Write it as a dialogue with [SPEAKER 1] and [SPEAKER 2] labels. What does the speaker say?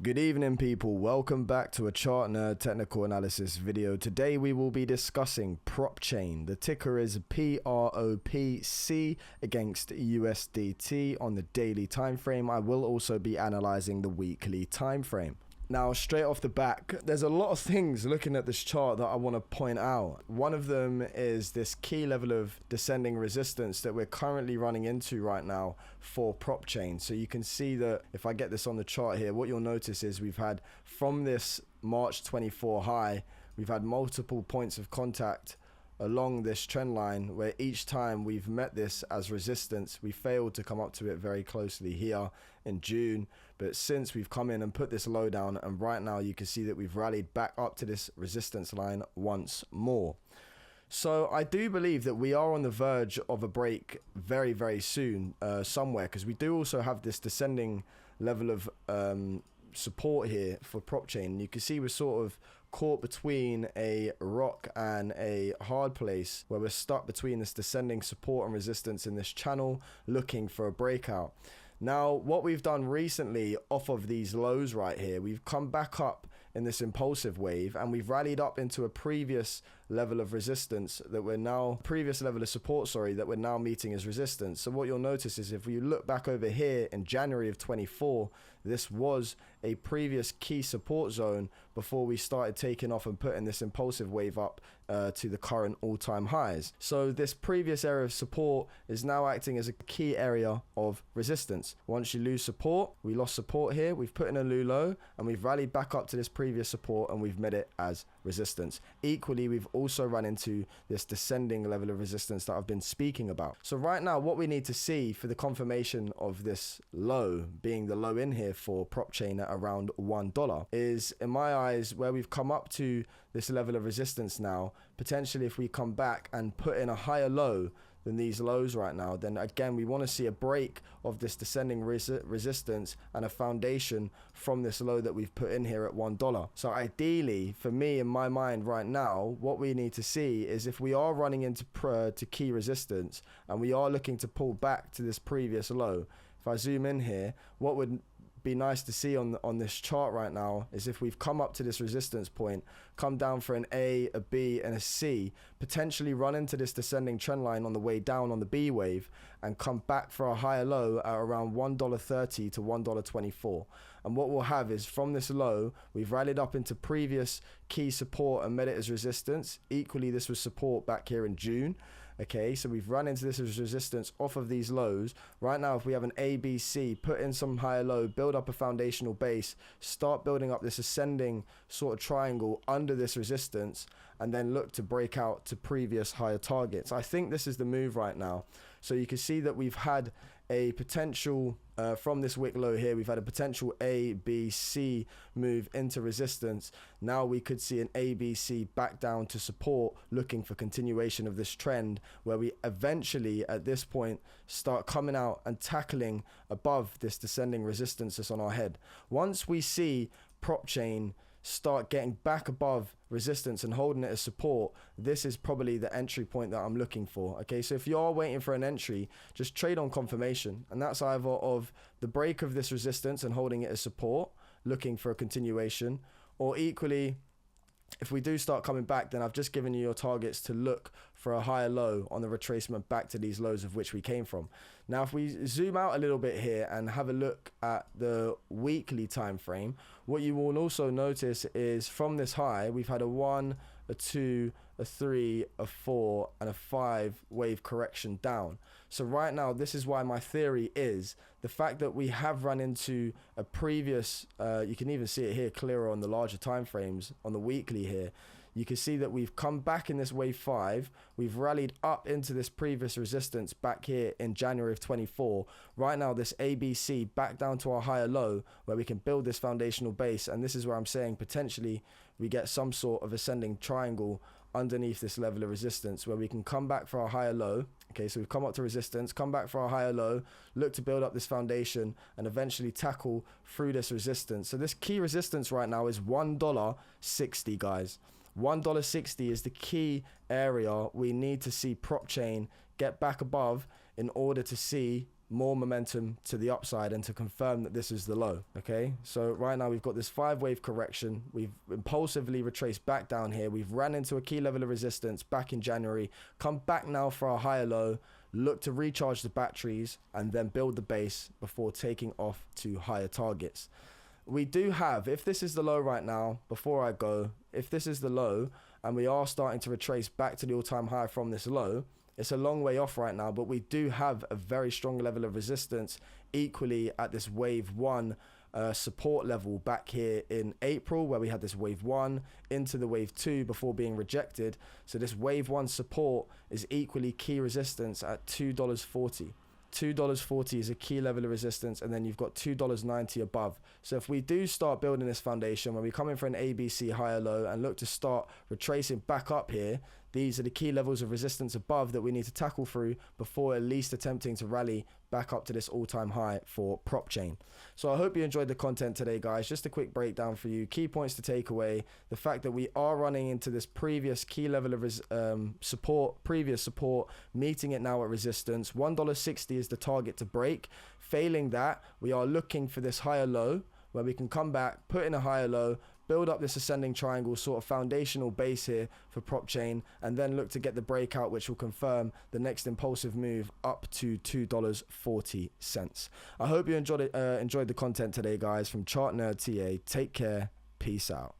[SPEAKER 1] Good evening, people. Welcome back to a Chart Nerd technical analysis video. Today we will be discussing prop chain. The ticker is PROPC against USDT on the daily time frame. I will also be analyzing the weekly time frame. Now, straight off the back, there's a lot of things looking at this chart that I want to point out. One of them is this key level of descending resistance that we're currently running into right now for prop chain. So you can see that if I get this on the chart here, what you'll notice is we've had from this March 24 high, we've had multiple points of contact along this trend line where each time we've met this as resistance, we failed to come up to it very closely here in June. But since we've come in and put this low down, and right now you can see that we've rallied back up to this resistance line once more. So I do believe that we are on the verge of a break very, very soon somewhere, because we do also have this descending level of support here for prop chain. You can see we're sort of caught between a rock and a hard place where we're stuck between this descending support and resistance in this channel looking for a breakout. Now, what we've done recently off of these lows right here, we've come back up in this impulsive wave and we've rallied up into a previous level of resistance that we're now, previous level of support, sorry, that we're now meeting as resistance. So what you'll notice is if we look back over here in January of 24, this was a previous key support zone before we started taking off and putting this impulsive wave up to the current all-time highs. So this previous area of support is now acting as a key area of resistance. Once you lose support, we lost support here, we've put in a new low and we've rallied back up to this previous support and we've met it as resistance. Equally, we've also run into this descending level of resistance that I've been speaking about. So right now, what we need to see for the confirmation of this low, being the low in here for prop chain at around $1, is in my eyes where we've come up to this level of resistance now. Potentially if we come back and put in a higher low than these lows right now, then again we want to see a break of this descending resistance and a foundation from this low that we've put in here at $1. So ideally for me, in my mind right now, what we need to see is if we are running into key resistance and we are looking to pull back to this previous low. If I zoom in here, what would be nice to see on this chart right now is if we've come up to this resistance point, come down for an A, a B and a C, potentially run into this descending trend line on the way down on the B wave and come back for a higher low at around $1.30 to $1.24. And what we'll have is from this low, we've rallied up into previous key support and met it as resistance. Equally, this was support back here in June. Okay, so we've run into this as resistance off of these lows. Right now, if we have an A, B, C, put in some higher low, build up a foundational base, start building up this ascending sort of triangle under this resistance, and then look to break out to previous higher targets. I think this is the move right now. So you can see that we've had a potential from this wick low here, we've had a potential A, B, C move into resistance. Now we could see an A, B, C back down to support, looking for continuation of this trend where we eventually at this point start coming out and tackling above this descending resistance that's on our head. Once we see prop chain start getting back above resistance and holding it as support, this is probably the entry point that I'm looking for. Okay, so if you are waiting for an entry, just trade on confirmation, and that's either of the break of this resistance and holding it as support, looking for a continuation, or equally if we do start coming back, then I've just given you your targets to look for a higher low on the retracement back to these lows of which we came from. Now, if we zoom out a little bit here and have a look at the weekly time frame, what you will also notice is from this high, we've had a 1, a 2, a 3, a 4, and a 5 wave correction down. So right now, this is why my theory is the fact that we have run into a previous, you can even see it here clearer on the larger time frames on the weekly here. You can see that we've come back in this wave 5. We've rallied up into this previous resistance back here in January of 24. Right now, this ABC back down to our higher low where we can build this foundational base. And this is where I'm saying potentially we get some sort of ascending triangle underneath this level of resistance where we can come back for our higher low. Okay, so we've come up to resistance, come back for our higher low, look to build up this foundation and eventually tackle through this resistance. So this key resistance right now is $1.60, guys. $1.60 is the key area we need to see prop chain get back above in order to see more momentum to the upside and to confirm that this is the low. Okay, so right now we've got this 5-wave correction. We've impulsively retraced back down here. We've ran into a key level of resistance back in January, come back now for a higher low, look to recharge the batteries and then build the base before taking off to higher targets. We do have, if this is the low right now, before I go, if this is the low and we are starting to retrace back to the all-time high from this low, it's a long way off right now, but we do have a very strong level of resistance equally at this wave 1 support level back here in April, where we had this wave 1 into the wave 2 before being rejected. So this wave 1 support is equally key resistance at $2.40. $2.40 is a key level of resistance, and then you've got $2.90 above. So if we do start building this foundation, when we come in for an ABC higher low and look to start retracing back up here, these are the key levels of resistance above that we need to tackle through before at least attempting to rally back up to this all-time high for prop chain. So I hope you enjoyed the content today, guys. Just a quick breakdown for you. Key points to take away: the fact that we are running into this previous key level of previous support, meeting it now at resistance. $1.60 is the target to break. Failing that, we are looking for this higher low where we can come back, put in a higher low, build up this ascending triangle sort of foundational base here for prop chain, and then look to get the breakout, which will confirm the next impulsive move up to $2.40. I hope you enjoyed the content today, guys. From Chart Nerd TA, take care, peace out.